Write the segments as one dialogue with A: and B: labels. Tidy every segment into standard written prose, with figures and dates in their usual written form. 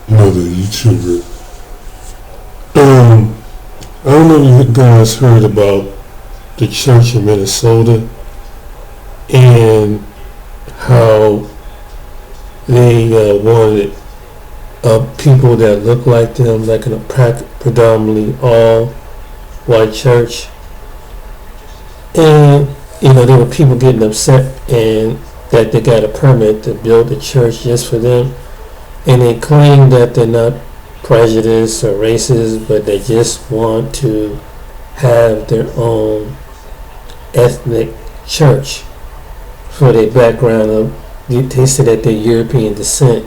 A: another YouTuber. I don't know if you guys heard about the church in Minnesota and how they wanted people that look like them, like in a predominantly all white church. And there were people getting upset and that they got a permit to build a church just for them, and they claim that they're not prejudiced or racist, but they just want to have their own ethnic church for their background of. They said that they're European descent.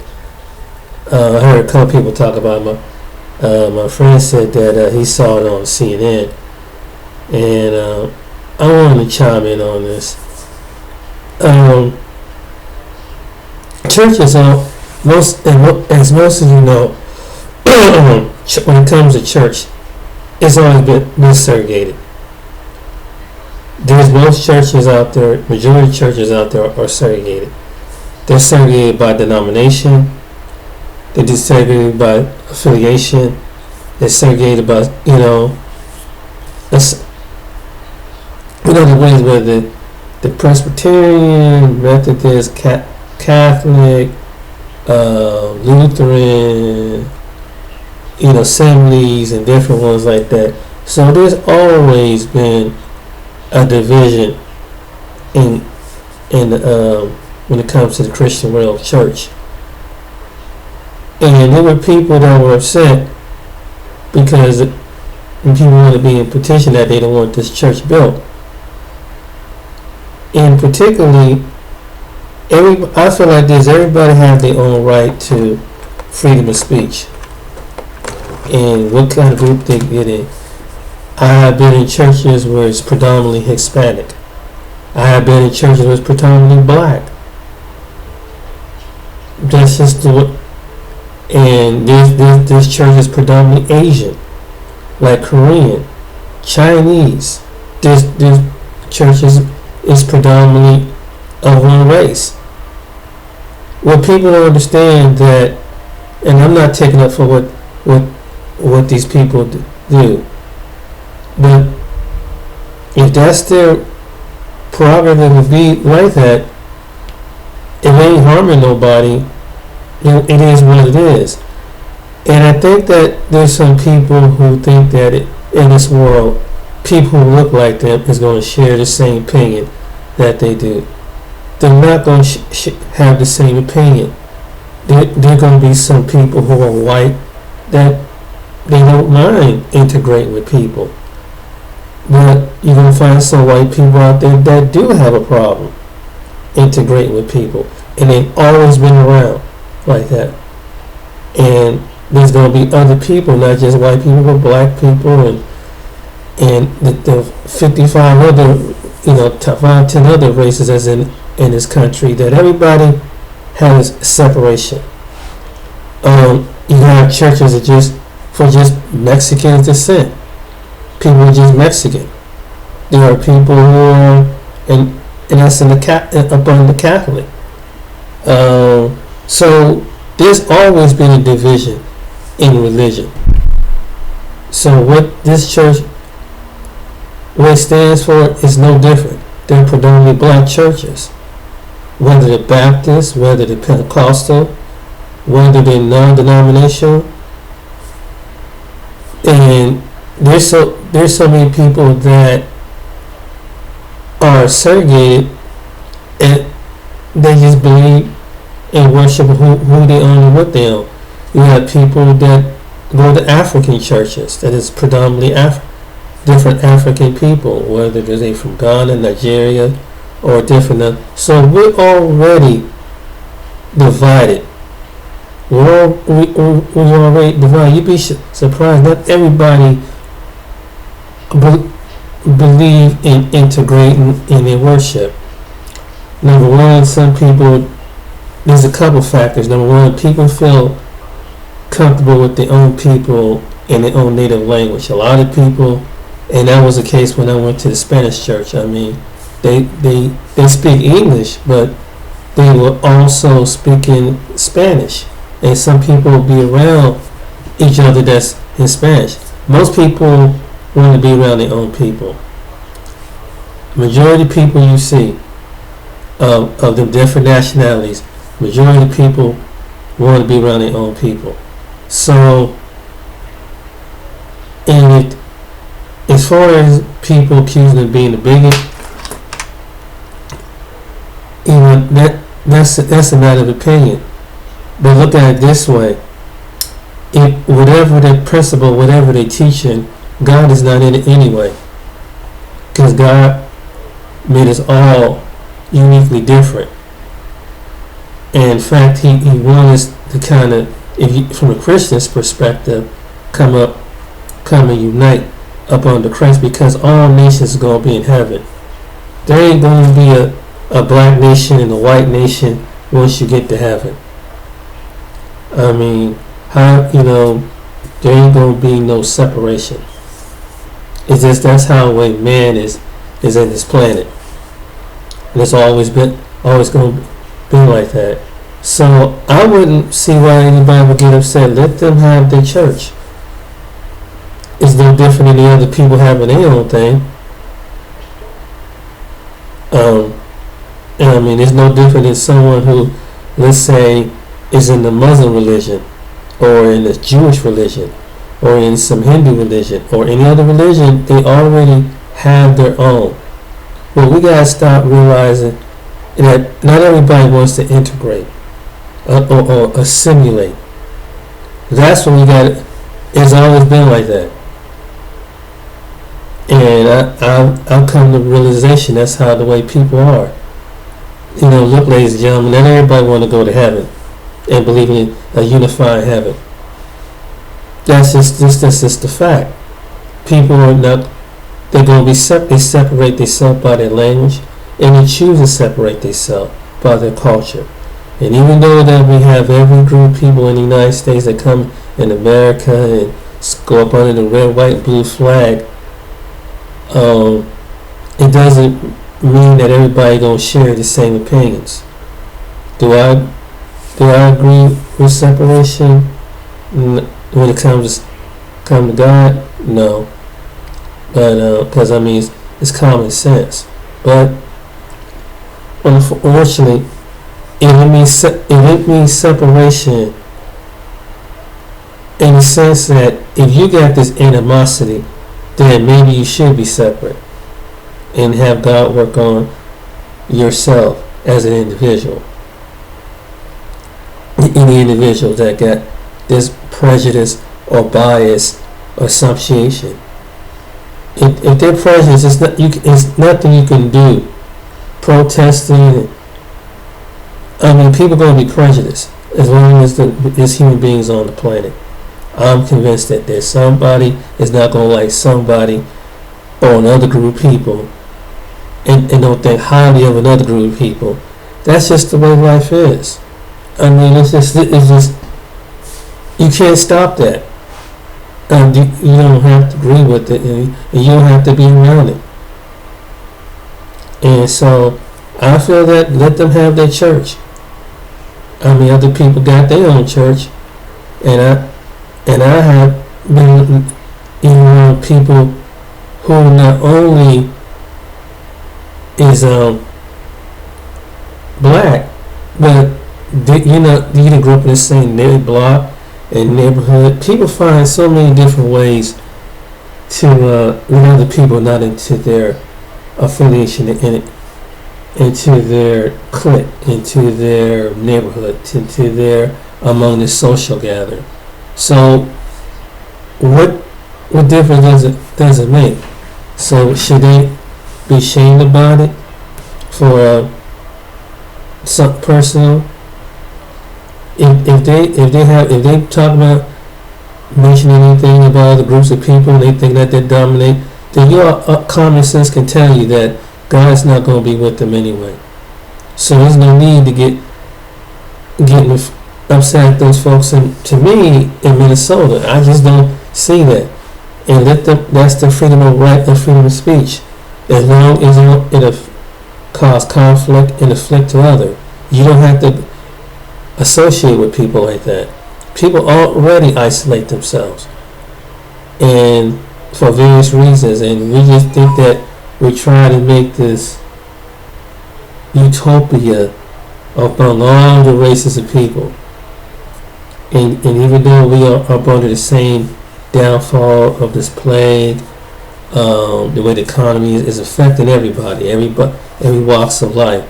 A: I heard a couple people talk about my friend said that he saw it on CNN, and I wanted to chime in on this. Churches are as most of you know, when it comes to church, it's always been segregated. There's most churches out there, majority of churches out there are segregated. They're segregated by denomination. They're segregated by affiliation. They're segregated by, in other ways, whether the Presbyterian, Methodist, Catholic, Lutheran, assemblies and different ones like that. So there's always been a division in when it comes to the Christian world church. And there were people that were upset because people wanted to be in petition that they don't want this church built. And particularly, I feel like this: everybody has their own right to freedom of speech and what kind of group they get in. I have been in churches where it's predominantly Hispanic. I have been in churches where it's predominantly black. That's just and this church is predominantly Asian, like Korean, Chinese. This church is predominantly of one race. Well, people don't understand that, and I'm not taking up for what these people do, but if that's their prerogative to be like that, it ain't harming nobody. It is what it is. And I think that there's some people who think that in this world, people who look like them is going to share the same opinion that they do. They're not going to have the same opinion. There are going to be some people who are white that they don't mind integrating with people. But you're going to find some white people out there that do have a problem integrating with people. And they've always been around like that. And there's going to be other people, not just white people, but black people and the 55 other, 10 other races as in this country, that everybody has separation. You have churches that for Mexican descent. People are just Mexican. There are people who are, and that's upon the Catholic. So there's always been a division in religion. So what this church, what it stands for, is no different than predominantly black churches. Whether they're Baptist, whether they're Pentecostal, whether they're non-denominational. And there's so many people that are segregated and they just believe and worship who they own and what they own. You have people that go to African churches, that is predominantly different African people, whether they're from Ghana, Nigeria, or different. So we're already divided. We're already divided. You'd be surprised. Not everybody believe in integrating in their worship. Number one, some people, there's a couple factors. Number one, people feel comfortable with their own people in their own native language. A lot of people, and that was the case when I went to the Spanish church. I mean, they speak English, but they were also speaking Spanish. and some people will be around each other that's Hispanic. Most people want to be around their own people. Majority of people you see of the different nationalities, majority of people want to be around their own people. So, and as far as people accusing of being a bigot, that's a matter of opinion. But look at it this way: if whatever their principle, whatever they're teaching, God is not in it anyway, because God made us all uniquely different. And in fact, He wants us to kind of, from a Christian's perspective, come and unite up under Christ, because all nations are going to be in heaven. There ain't going to be a black nation and a white nation once you get to heaven. I mean, there ain't going to be no separation. It's just that's how the way man is in this planet. And it's always going to be like that. So I wouldn't see why anybody would get upset. Let them have their church. It's no different than the other people having their own thing. And I mean, it's no different than someone who, let's say, is in the Muslim religion, or in the Jewish religion, or in some Hindu religion, or any other religion. They already have their own. But we gotta stop realizing that not everybody wants to integrate or assimilate. That's what we got. It's always been like that. And I've come to the realization that's how the way people are. Look, ladies and gentlemen, not everybody want to go to heaven and believe in a unified heaven. That's just the fact. People are not. They're going to be they separate themselves by their language, and they choose to separate themselves by their culture. And even though that we have every group of people in the United States that come in America and go up under the red, white, blue flag, it doesn't mean that everybody gonna share the same opinions. Do I agree with separation when it comes to God? No, but because it's common sense. But unfortunately, if it means separation in the sense that if you got this animosity, then maybe you should be separate and have God work on yourself as an individual. Any individual that got this prejudice or bias or substitution. If they're prejudiced, it's nothing you can do. Protesting, people are going to be prejudiced as long as there's human beings on the planet. I'm convinced that there's somebody is not going to like somebody or another group of people and don't think highly of another group of people. That's just the way life is. It's just you can't stop that. You don't have to agree with it, and you don't have to be around it. And so I feel that let them have their church. Other people got their own church, and I have been around people who not only is black, but you didn't grow up in the same block and neighborhood. People find so many different ways to let other people not into their affiliation into their clique, into their neighborhood, into their among the social gathering. So what difference does it make? So should they be ashamed about it for something personal? If they talk about mentioning anything about other groups of people and they think that they dominate, then your common sense can tell you that God's not going to be with them anyway. So there's no need to getting upset at those folks. And to me, in Minnesota, I just don't see that. And that's the freedom of right and freedom of speech. As long as it cause conflict and afflict to others, you don't have to associate with people like that. People already isolate themselves, and for various reasons, and we just think that we're trying to make this utopia among all the races of people. And even though we are up under the same downfall of this plague, the way the economy is affecting everybody, every walks of life,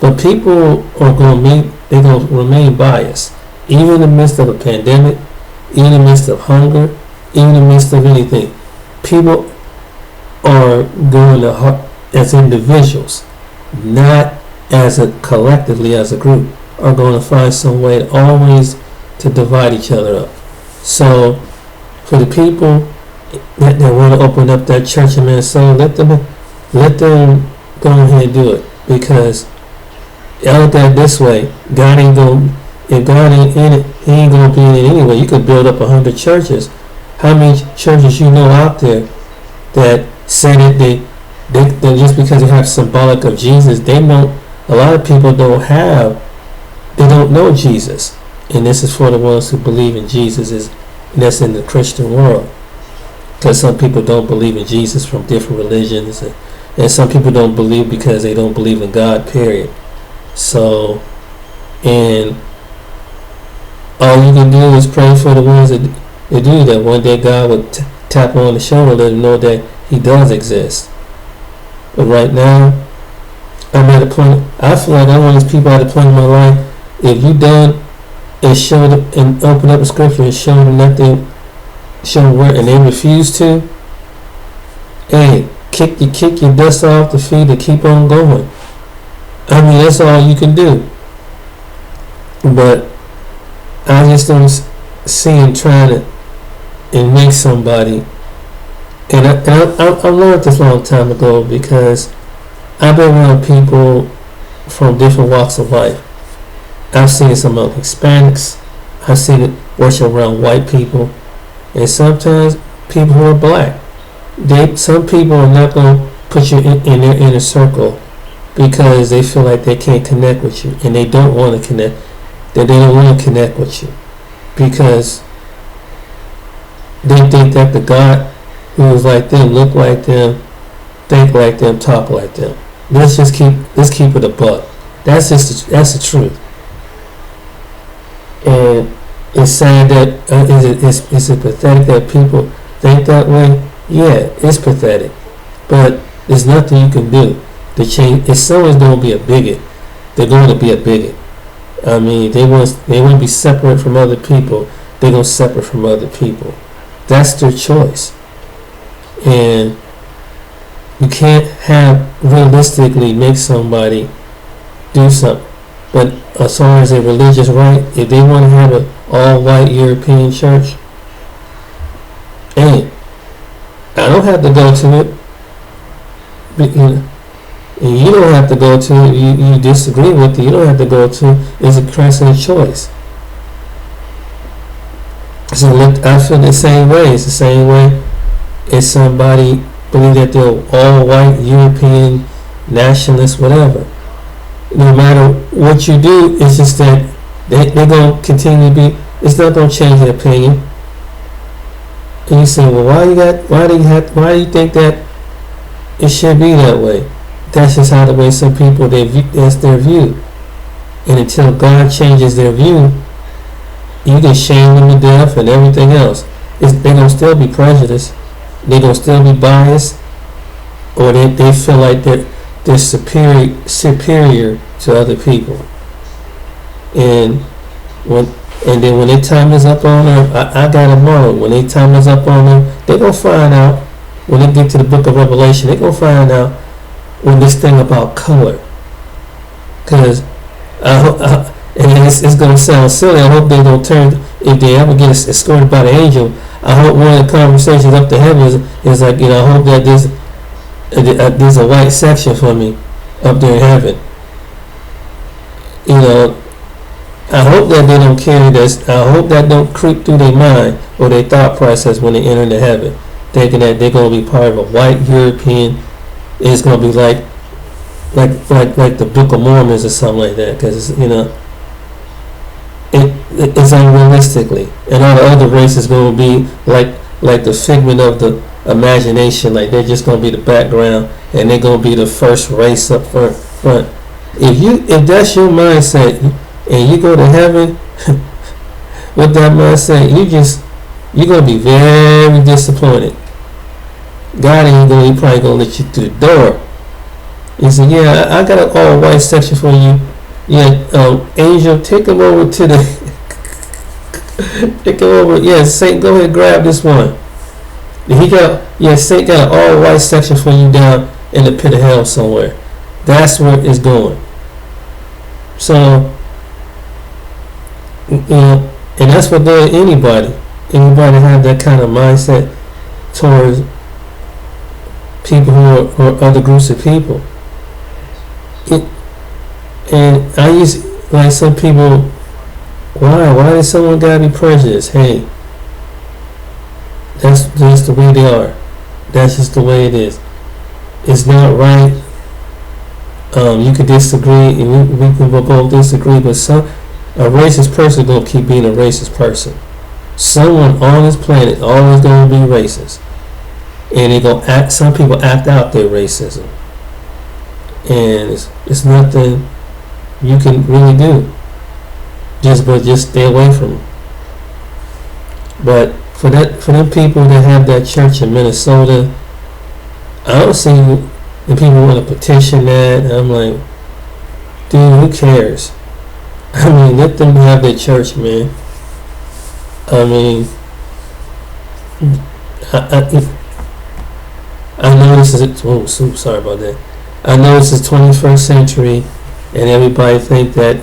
A: but people are going to remain biased, even in the midst of a pandemic, even in the midst of hunger, even in the midst of anything. People are going to, as individuals, not as a collectively as a group, are going to find some way to always to divide each other up. So for the people that want to open up that church in Minnesota, let them go ahead and do it, because I look at it this way: God ain't going. If God ain't in it, He ain't going to be in it anyway. You could build up 100 churches. How many churches you know out there that say that they just because they have symbolic of Jesus, they know a lot of people they don't know Jesus. And this is for the ones who believe in Jesus, and that's in the Christian world. Because some people don't believe in Jesus from different religions, and some people don't believe because they don't believe in God, period. So, and all you can do is pray for the ones that do that. One day God would tap on the shoulder, let them know that He does exist. But right now, I'm at a point, I feel like I'm one of those people at a point in my life, if you done and show them and open up the scripture and show them nothing, show them where, and they refuse to, hey, kick your dust off the feet and keep on going. I mean, that's all you can do. But I just don't see him trying to and make somebody. And I learned this a long time ago, because I've been around people from different walks of life. I've seen it among Hispanics. I've seen it worship around white people, and sometimes people who are black. Some people are not going to put you in their inner circle because they feel like they can't connect with you, and they don't want to connect. That they don't want to connect with you because they think that the God who is like them, look like them, think like them, talk like them. Let's keep it a buck. That's the truth. And it's sad that is it pathetic that people think that way? Yeah, it's pathetic, but there's nothing you can do to change. If someone's going to be a bigot, they're going to be a bigot. I mean, they want to be separate from other people. They're going to separate from other people. That's their choice, and you can't realistically make somebody do something. But as far as a religious right, if they want to have an all-white European church, hey, I don't have to go to it. But, and you don't have to go to it. You disagree with it. You don't have to go to it. It's a personal choice. So I feel the same way. It's the same way if somebody believe that they're all-white European nationalists, whatever. No matter what you do, it's just that they're going to continue to be. It's not going to change their opinion. And you say, well, why do you think that it should be that way? That's just how the way some people that's their view. And until God changes their view, you can shame them to death and everything else. They're going to still be prejudiced. They're going to still be biased, or they feel like they're superior to other people. And then when their time is up on them, I got them on. When their time is up on them, they're going to find out, when they get to the book of Revelation, they're going to find out when this thing about color. Because, and it's going to sound silly, I hope they don't turn, if they ever get escorted by the angel, I hope one of the conversations up to heaven is like, I hope that there's a white section for me up there in heaven. I hope that they don't carry this. I hope that don't creep through their mind or their thought process when they enter into heaven, thinking that they're going to be part of a white European. It's going to be like the Book of Mormons or something like that. Because it's unrealistically, and all the other races going to be like the figment of the imagination. Like they're just going to be the background, and they're going to be the first race up front. If that's your mindset, and you go to heaven with that mindset, you're going to be very disappointed. God ain't going. He probably going to let you through the door. He said, "Yeah, I got an all white section for you. Yeah, Angel, take him over to the." Take him over. Yeah, Saint, go ahead, grab this one. Saint got an all white section for you down in the pit of hell somewhere. That's where it's going. So, and that's what does anybody have that kind of mindset towards people who are other groups of people. And I used, like some people, why does someone gotta be prejudiced? Hey, that's just the way they are. That's just the way it is. It's not right. You can disagree, and we can both disagree, but a racist person gonna keep being a racist person. Someone on this planet always gonna be racist, and they gonna act. Some people act out their racism, and it's nothing you can really do. Just stay away from them. But for them people that have that church in Minnesota, I don't see the people want to petition that. I'm like, dude, who cares? I mean, let them have their church, man. I mean, I know this is sorry about that. I know this is 21st century, and everybody think that.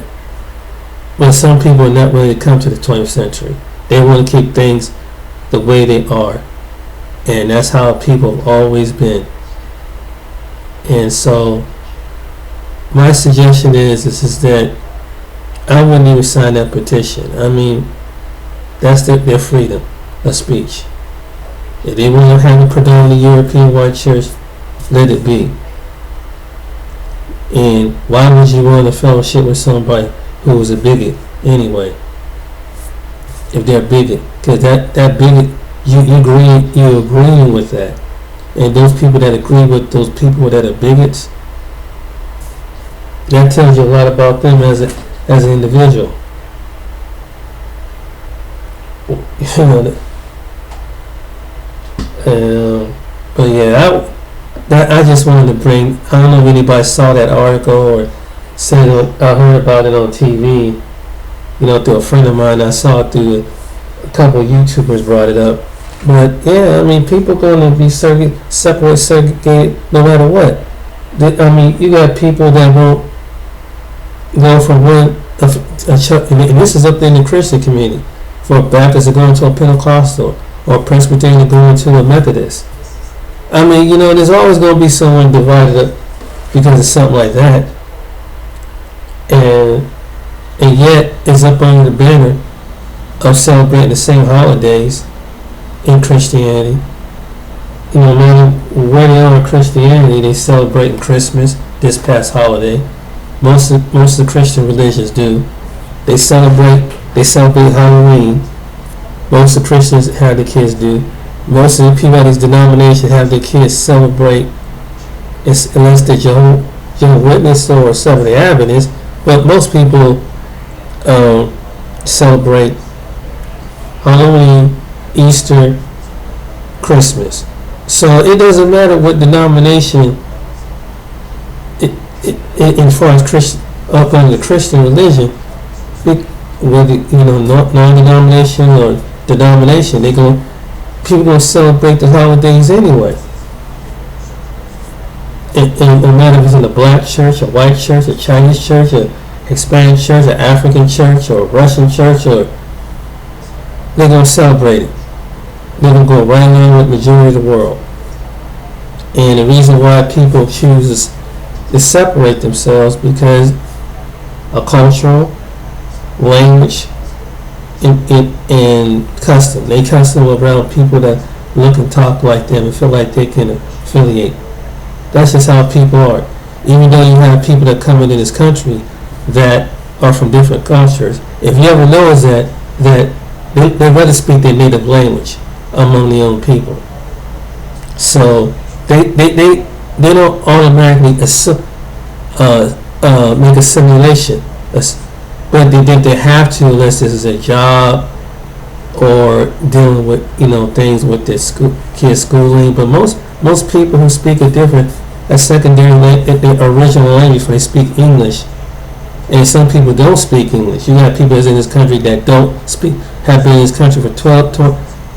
A: But some people are not ready to come to the 20th century. They want to keep things the way they are, and that's how people have always been. And so, my suggestion is that I wouldn't even sign that petition. I mean, that's their freedom of speech. If they want to have a predominantly European white church, let it be. And why would you want to fellowship with somebody who was a bigot anyway? If they're a bigot, because that bigot, you agreeing with that, and those people that agree with those people that are bigots, that tells you a lot about them as an individual. But yeah, I just wanted to bring. I don't know if anybody saw that article or said I heard about it on TV. Through a friend of mine. I saw it through a couple of YouTubers brought it up. But yeah, I mean, people going to be segregated no matter what. I mean, you got people that won't go from a church, and this is up there in the Christian community, for a Baptist to going to a Pentecostal, or a Presbyterian to going to a Methodist. I mean, there's always going to be someone divided up because of something like that. And yet it's up under the banner of celebrating the same holidays in Christianity. No matter where they are in Christianity, they celebrate Christmas this past holiday. Most of the Christian religions do. They celebrate Halloween. Most of the Christians have their kids do. Most of the people at these denominations have their kids celebrate, unless they're Jehovah's Witness or Seventh-day Adventists. But most people celebrate Halloween, Easter, Christmas. So it doesn't matter what denomination, as far as Christian, up under the Christian religion, whether non-denomination or denomination, people gonna celebrate the holidays anyway. And no matter if it's in a black church, a white church, a Chinese church, a Hispanic church, an African church, or a Russian church, or they're gonna celebrate it. They're gonna go right along with the majority of the world. And the reason why people choose to separate themselves because of cultural, language, and custom. They custom around people that look and talk like them and feel like they can affiliate. That's just how people are. Even though you have people that come into this country that are from different cultures. If you ever notice that they rather speak their native language among their own people. So they don't automatically make a simulation, but they think they have to unless this is a job or dealing with things with their kids schooling. But most people who speak a secondary their original language when they speak English, and some people don't speak English. You got people in this country that don't speak, have been in this country for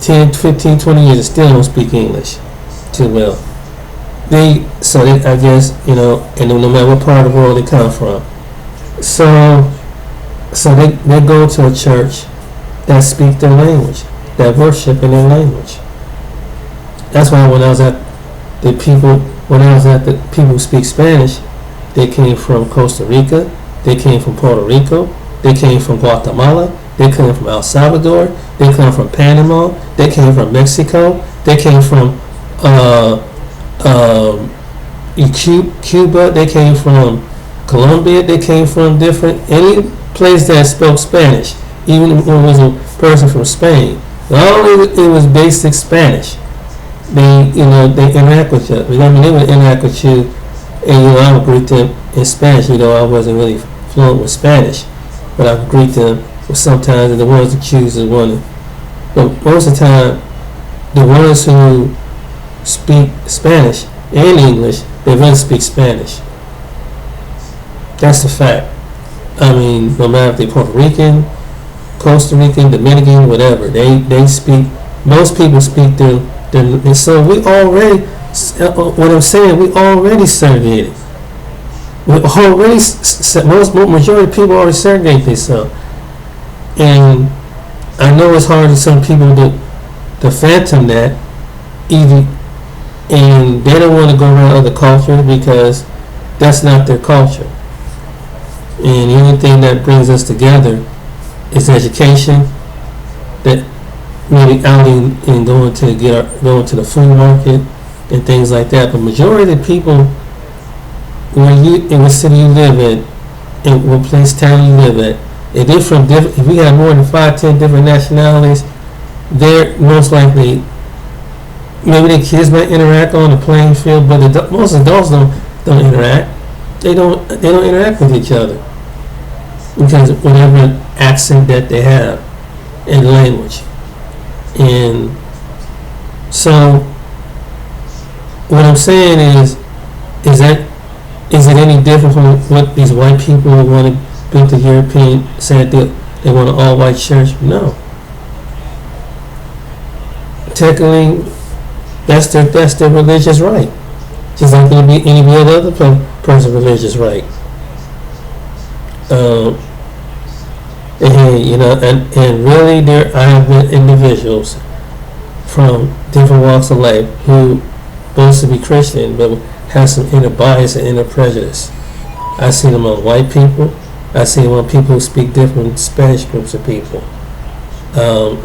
A: 10, 15, 20 years and still don't speak English too well. I guess, and no matter what part of the world they come from. So they go to a church that speak their language, that worship in their language. That's why when I was at the people who speak Spanish, they came from Costa Rica, they came from Puerto Rico, they came from Guatemala, they came from El Salvador, they came from Panama, they came from Mexico, they came from Cuba, they came from Colombia, they came from any place that spoke Spanish, even when it was a person from Spain. Not only it was basic Spanish, they interact with you. I mean, they would interact with you, and I would greet them in Spanish. I wasn't really fluent with Spanish, but I would greet them with sometimes the ones to choose is one. But most of the time, the ones who speak Spanish and English, they really speak Spanish. That's the fact. I mean, no matter if they're Puerto Rican, Costa Rican, Dominican, whatever, they speak. Most people speak their. And so we already. What I'm saying, we already segregated. We already majority of people already segregate themselves, and I know it's hard for some people to fathom that, even, and they don't want to go around other cultures because that's not their culture. And the only thing that brings us together is education. That maybe outing and going to the food market and things like that. But majority of the people, in what city you live in what town you live at, if they're from if we have more than 5-10 different nationalities, they're most likely, maybe their kids might interact on the playing field, but most adults don't interact. They don't interact with each other because of whatever accent that they have and language. And so what I'm saying is it any different from what these white people who want to build the European said they want an all-white church? No. Technically, that's their religious right. Just like any other person's religious right. And really, I have been individuals from different walks of life who boast to be Christian but have some inner bias and inner prejudice. I've seen them among white people. I've seen them among people who speak different Spanish groups of people.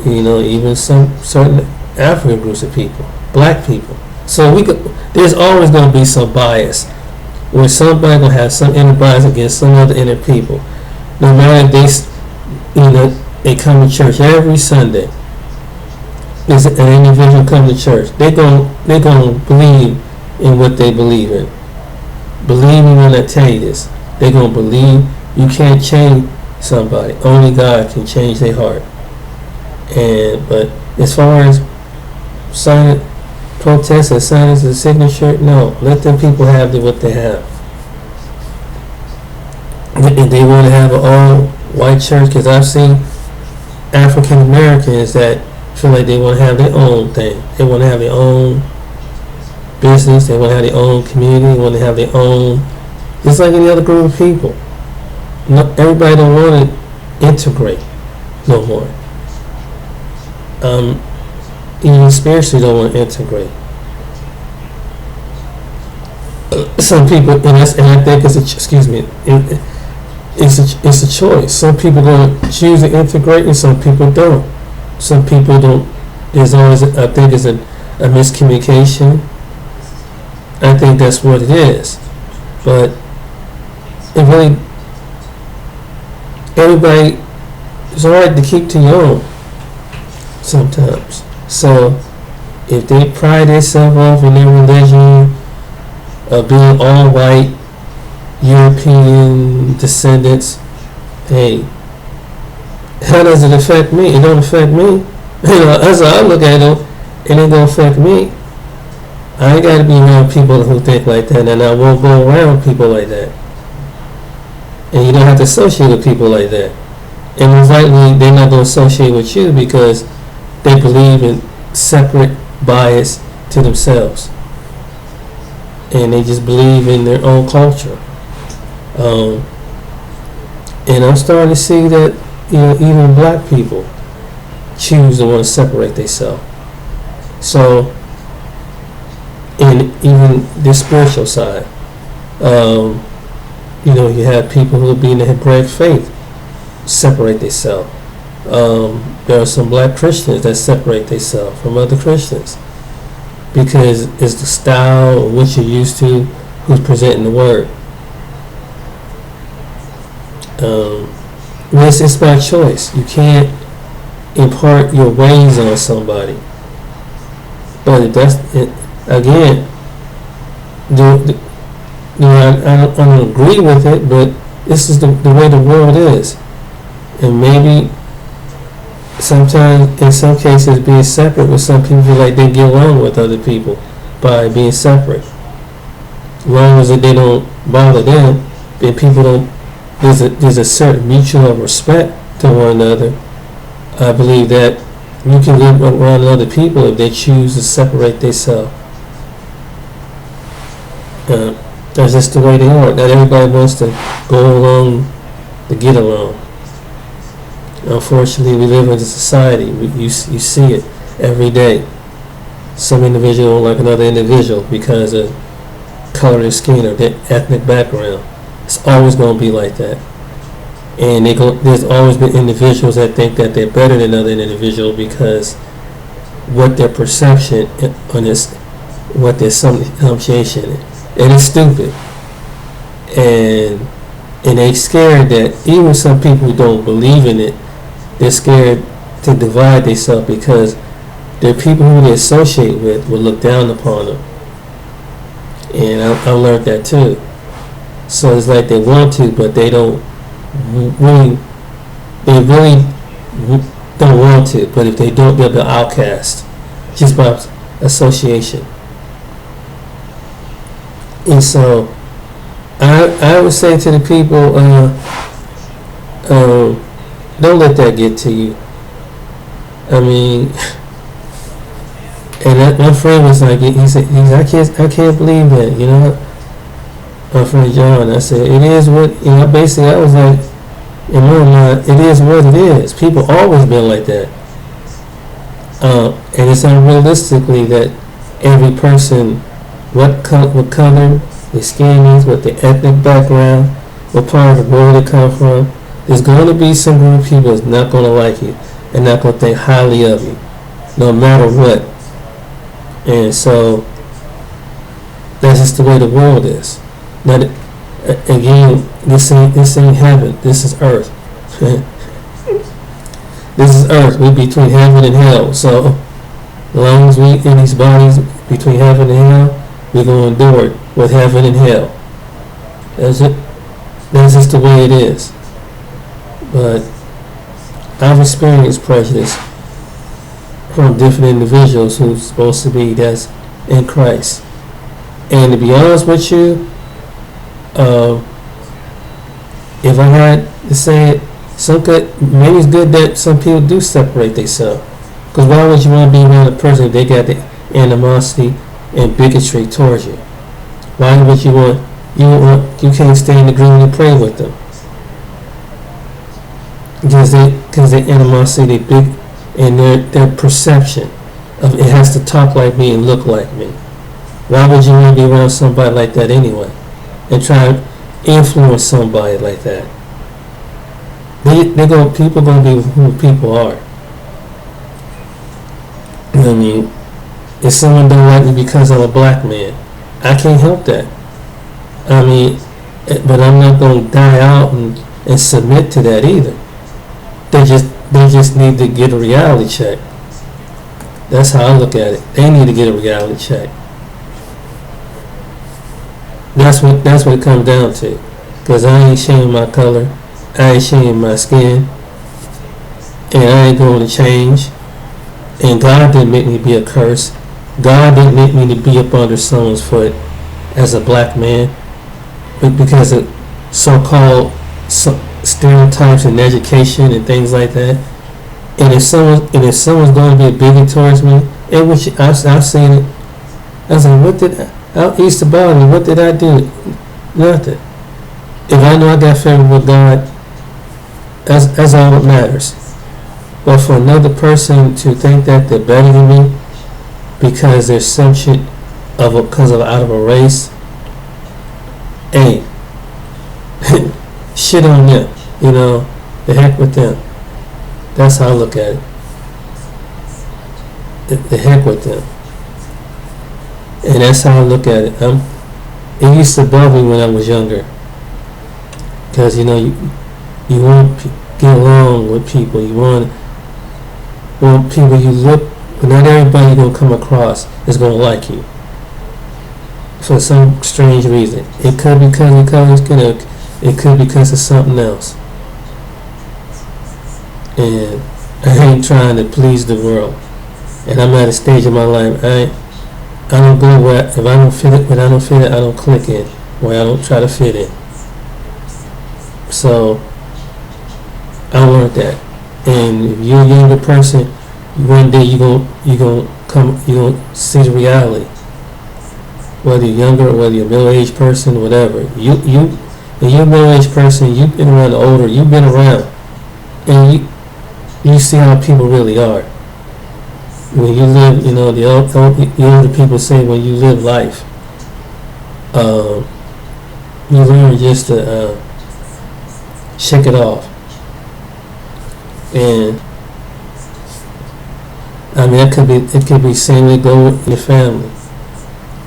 A: Even some certain African groups of people, black people. So there's always going to be some bias where somebody going to have some inner bias against some other inner people. No matter if they come to church every Sunday. There's an individual come to church. They're gonna believe in what they believe in. Believe me when I tell you this. They're gonna believe. You can't change somebody. Only God can change their heart. But as far as signing protests and signing the signature, no. Let them people have what they have. If they want to have an all-white church, because I've seen African Americans that feel like they want to have their own thing. They want to have their own business. They want to have their own community. They want to have their own. Just like any other group of people. Everybody don't want to integrate no more. Even spiritually don't want to integrate. Some people, and I think it's a choice. Some people going to choose to integrate, and some people don't. Some people don't. There's always, I think, it's a miscommunication. I think that's what it is. But it really, everybody, it's alright to keep to your own sometimes. So if they pride themselves off in their religion of being all white, European descendants, hey, how does it affect me? It don't affect me. That's how I look at it. It ain't gonna affect me. I ain't gotta be around people who think like that, and I won't go around people like that. And you don't have to associate with people like that. And most likely, they're not gonna associate with you because they believe in separate bias to themselves, and they just believe in their own culture. And I'm starting to see that, even black people choose to want to separate themselves. So, and even the spiritual side, you have people who be in the Hebraic faith separate themselves. There are some black Christians that separate themselves from other Christians because it's the style of what you're used to, who's presenting the word. It's by choice. You can't impart your ways on somebody. But if that's it, again, I don't agree with it, but this is the way the world is. And maybe sometimes, in some cases, being separate with some people, like they get along with other people by being separate. As long as they don't bother them, and people don't, there's a certain mutual respect to one another. I believe that you can live around other people if they choose to separate themselves. That's just the way they are. Not everybody wants to go along to get along. Unfortunately, we live in a society. You see it every day. Some individual don't like another individual because of color of their skin or their ethnic background. It's always going to be like that. And there's always been individuals that think that they're better than other individuals because what their perception on this, what their assumption is. And it's stupid. And they're scared that even some people who don't believe in it, they're scared to divide themselves because there are people who they associate with will look down upon them. And I learned that too. So it's like they want to, but they don't really don't want to. But if they don't, they'll be outcast just by association. And so I would say to the people, don't let that get to you. I mean, and my friend was like, he said, I can't believe that, my friend John. I said, it is what, basically I was like, in my mind, it is what it is. People always been like that. And it's unrealistically that every person, what color their skin is, what their ethnic background, what part of the world they come from, there's going to be some group of people that's not going to like you and not going to think highly of you, no matter what. And so that's just the way the world is. Now, again, this ain't heaven. This is earth. This is earth. We're between heaven and hell. So as long as we in these bodies between heaven and hell, we're going to endure it with heaven and hell. That's it. That's just the way it is. But I've experienced prejudice from different individuals who's supposed to be that's in Christ. And to be honest with you, if I had to say it, maybe it's good that some people do separate themselves. Because why would you want to be around a person if they got the animosity and bigotry towards you? Why would you can't stay in the agreement and pray with them? Because their animosity, they big, and their perception of it has to talk like me and look like me. Why would you want to be around somebody like that anyway? And try to influence somebody like that? People gonna be who people are. I mean, if someone don't like me because I'm a black man, I can't help that. I mean, but I'm not gonna die out and and submit to that either. They just need to get a reality check. That's how I look at it. They need to get a reality check. That's what it comes down to. Cause I ain't shaming my color, I ain't shaming my skin, and I ain't going to change. And God didn't make me be a curse. God didn't make me to be up under someone's foot as a black man, because of so-called stereotypes in education and things like that. And if someone's going to be a bigot towards me, and which I've seen it, I was like, what did I used to bother me? What did I do? Nothing. If I know I got favor with God, that's all that matters. But for another person to think that they're better than me because they're some shit out of a race, hey, shit on them. The heck with them. That's how I look at it. The heck with them. And that's how I look at it. It used to bother me when I was younger. Because, you want to get along with people. You want people you look, but not everybody you're going to come across is going to like you. For some strange reason. It could be because of color skin, it could be because of something else. And I ain't trying to please the world. And I'm at a stage in my life, I don't go where, if I don't fit it, when I don't fit it, I don't click in. Where I don't try to fit in. So, I learned that. And if you're a younger person, one day you're gonna see the reality. Whether you're younger or whether you're a middle-aged person, whatever. When you're a middle-aged person, you've been around older, you've been around. And you see how people really are. When you live, the older people say when you live life, you learn just to shake it off. And it could be same way go with your family.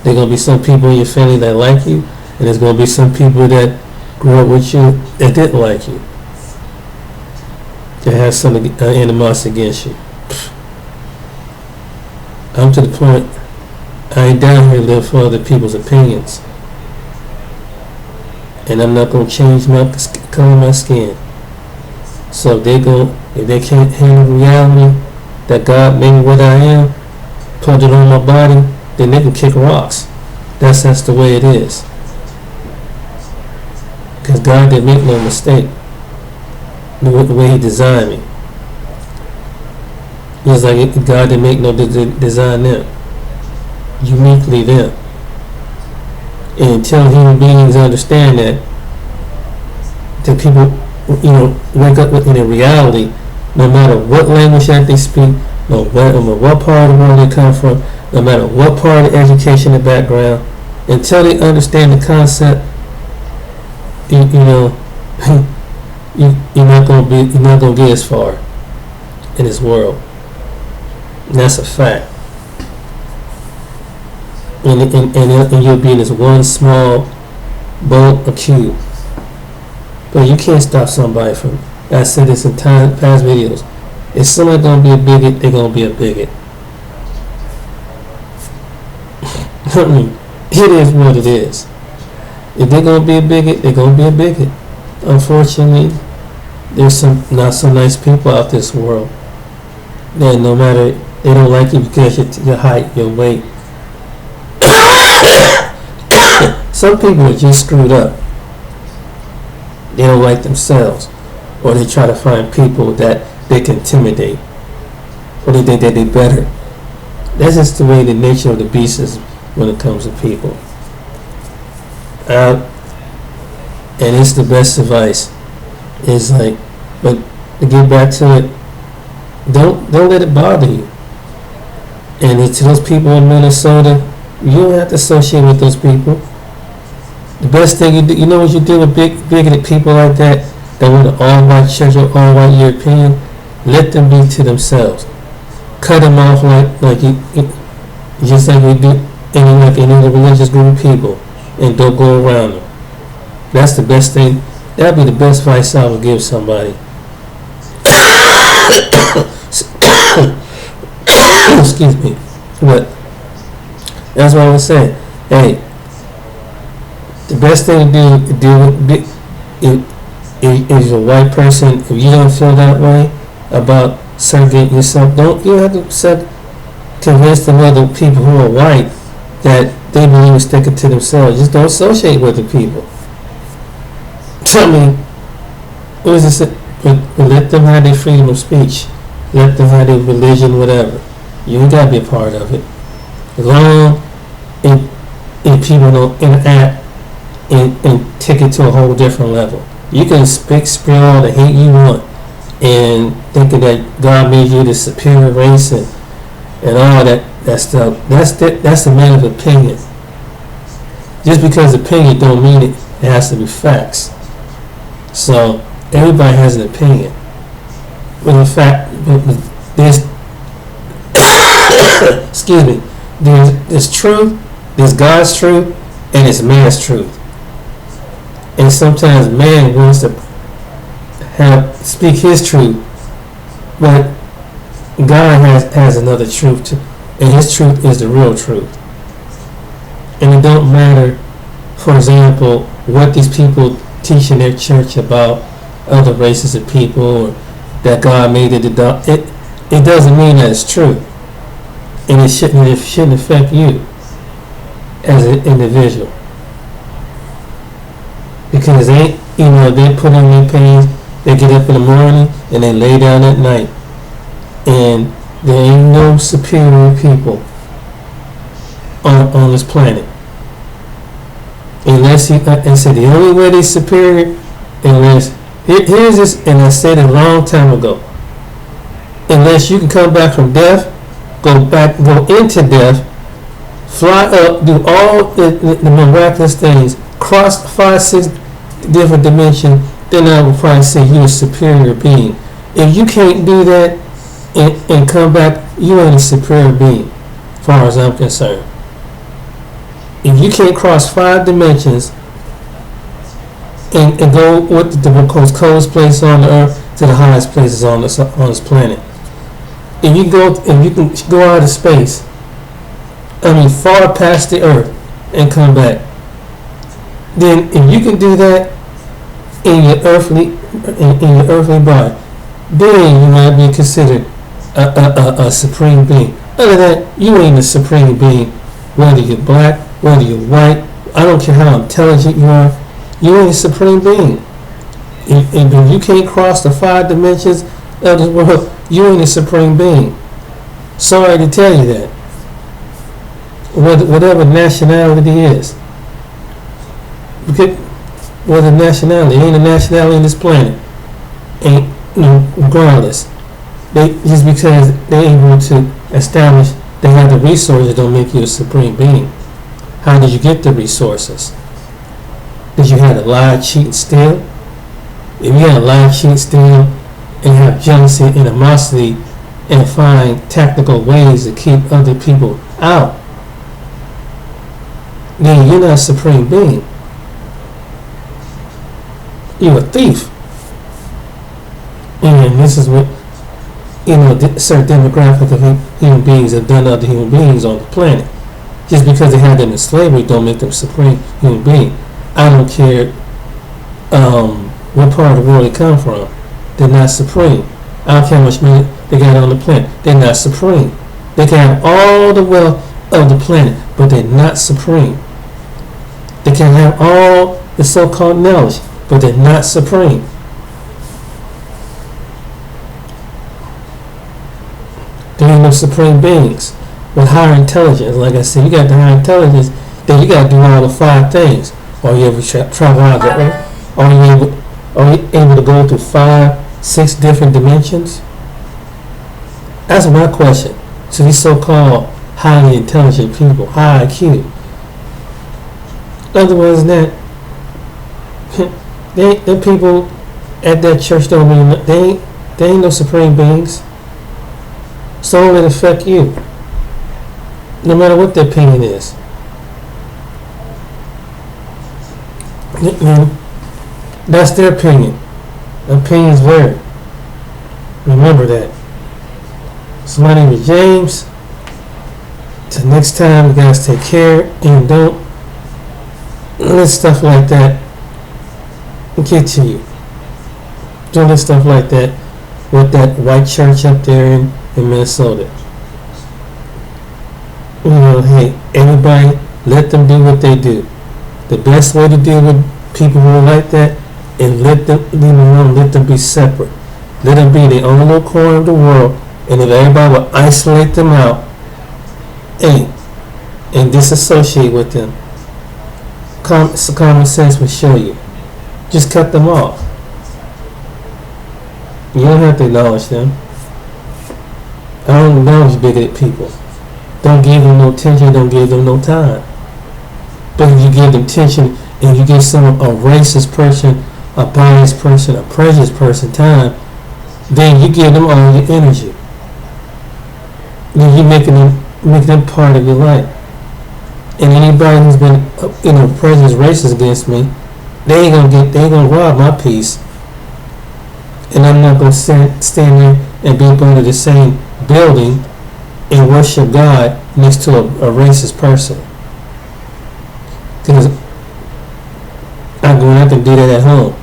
A: There gonna be some people in your family that like you, and there's gonna be some people that grew up with you that didn't like you, that has some animosity against you. I'm to the point, I ain't down here to live for other people's opinions. And I'm not going to change my color of my skin. So if they can't handle reality that God made me what I am, put it on my body, then they can kick rocks. That's the way it is. Because God didn't make no mistake the way He designed me. It's like God didn't make no design them. Uniquely them. And until human beings understand that people, wake up in a reality, no matter what language that they speak, no matter what part of the world they come from, no matter what part of education and background, until they understand the concept, you're not gonna get as far in this world. And that's a fact. And you'll be in this one small boat, a cube. But you can't stop somebody from, I said this in past videos, if somebody's going to be a bigot, they're going to be a bigot. I mean, it is what it is. If they're going to be a bigot, they're going to be a bigot. Unfortunately, there's some not so nice people out this world that no matter, they don't like you because your height, your weight. Some people are just screwed up. They don't like themselves, or they try to find people that they can intimidate, or they think that they're better. That's just the way the nature of the beast is when it comes to people. And it's the best advice. It's like, but to get back to it, don't let it bother you. And to those people in Minnesota, you don't have to associate with those people. The best thing you do, you know what you do with bigoted people like that want an all-white church or all-white European? Let them be to themselves. Cut them off like you just like you do any other religious group of people, and don't go around them. That's the best thing That'd be the best advice I would give somebody. Excuse me. But that's what I would say. Hey, the best thing to do if you're a white person, if you don't feel that way about segregating yourself, you have to convince the other people who are white that they believe in sticking to themselves. Just don't associate with the people. I mean, what is this? Let them have their freedom of speech. Let them have their religion, whatever. You ain't got to be a part of it. As long as people don't interact and take it to a whole different level. You can spray all the hate you want and thinking that God made you the superior race and all that stuff. That's a matter of opinion. Just because opinion don't mean it has to be facts. So everybody has an opinion. But in fact, there's excuse me, there's truth, there's God's truth, and it's man's truth. And sometimes man wants to speak his truth, but God has another truth too, and his truth is the real truth. And it don't matter, for example, what these people teach in their church about other races of people, or that God made it. It doesn't mean that it's true, and it shouldn't affect you as an individual. Because they put in their pains, they get up in the morning and they lay down at night, and there ain't no superior people on this planet. Unless and said the only way they're superior, unless here's this, and I said it a long time ago. Unless you can come back from death, go into death, fly up, do all the miraculous things, cross 5-6 different dimensions, then I would probably say you're a superior being. If you can't do that and come back, you ain't a superior being, as far as I'm concerned. If you can't cross 5 dimensions and go with the most coldest place on the earth to the highest places on this planet, if you can go out of space, far past the earth and come back, then if you can do that in your earthly body, then you might be considered a supreme being. Other than that, you ain't a supreme being. Whether you're black, whether you're white, I don't care how intelligent you are, you ain't a supreme being. If you can't cross the 5 dimensions of this world, you ain't a supreme being. Sorry to tell you that. Whatever nationality is. Whether nationality, ain't a nationality in this planet. Ain't, regardless. Just because they're able to establish they have the resources don't make you a supreme being. How did you get the resources? Did you have to lie, cheat, and steal? If you had to lie, cheat, steal, and have jealousy and animosity and find tactical ways to keep other people out, then you're not a supreme being. You're a thief. And this is what certain demographic of human beings have done to other human beings on the planet. Just because they had them in slavery don't make them supreme human being. I don't care what part of the world they come from. They're not supreme. I don't care how much money they got on the planet. They're not supreme. They can have all the wealth of the planet, but they're not supreme. They can have all the so-called knowledge, but they're not supreme. There ain't no supreme beings with higher intelligence. Like I said, you got the higher intelligence, then you got to do all the 5 things. Are you ever travel out of the earth? Are you able to go through 5-6 different dimensions? That's my question. So these so-called highly intelligent people, high IQ. Otherwise than that, the people at that church don't mean they ain't no supreme beings. So don't let it affect you, no matter what their opinion is. That's their opinion. Opinions vary. Remember that. So my name is James. Till next time, you guys take care and don't let stuff like that get to you. Don't let stuff like that with that white church up there in Minnesota. You know, hey, everybody, let them do what they do. The best way to deal with people who are like that is leave them alone, let them be separate. Let them be in their own little corner of the world, and if everybody will isolate them out, hey, and disassociate with them, common sense will show you. Just cut them off. You don't have to acknowledge them. I don't acknowledge bigoted people. Don't give them no attention, don't give them no time. But if you give them attention and you give a racist person, a biased person, a prejudiced person time, then you give them all your energy. Then you're making them part of your life. And anybody who's been, prejudiced, racist against me, they ain't gonna rob my peace. And I'm not gonna stand there and be under the same building and worship God next to a racist person. Because I'm going to have to do that at home.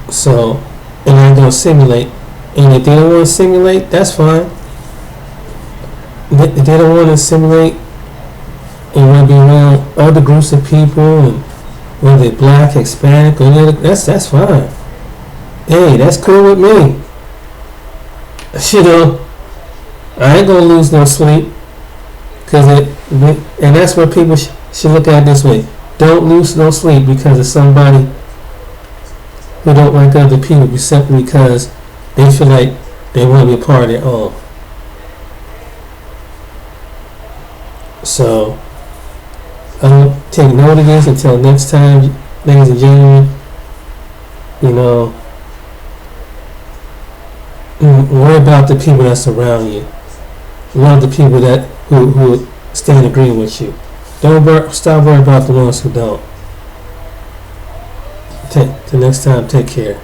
A: So, and I'm going to simulate. And if they don't want to simulate, that's fine. If they don't want to simulate and want to be around other groups of people, and whether they're black, Hispanic, or any other, that's fine. Hey, that's cool with me. You know, I ain't going to lose no sleep. And that's what people should look at it this way. Don't lose no sleep because of somebody who don't like other people simply because they feel like they want to be a part of their own. So, I don't take note of this until next time, ladies and gentlemen. Worry about the people that surround you. Love the people that who stand in agreement with you. Stop worrying about the ones who don't. Till next time, take care.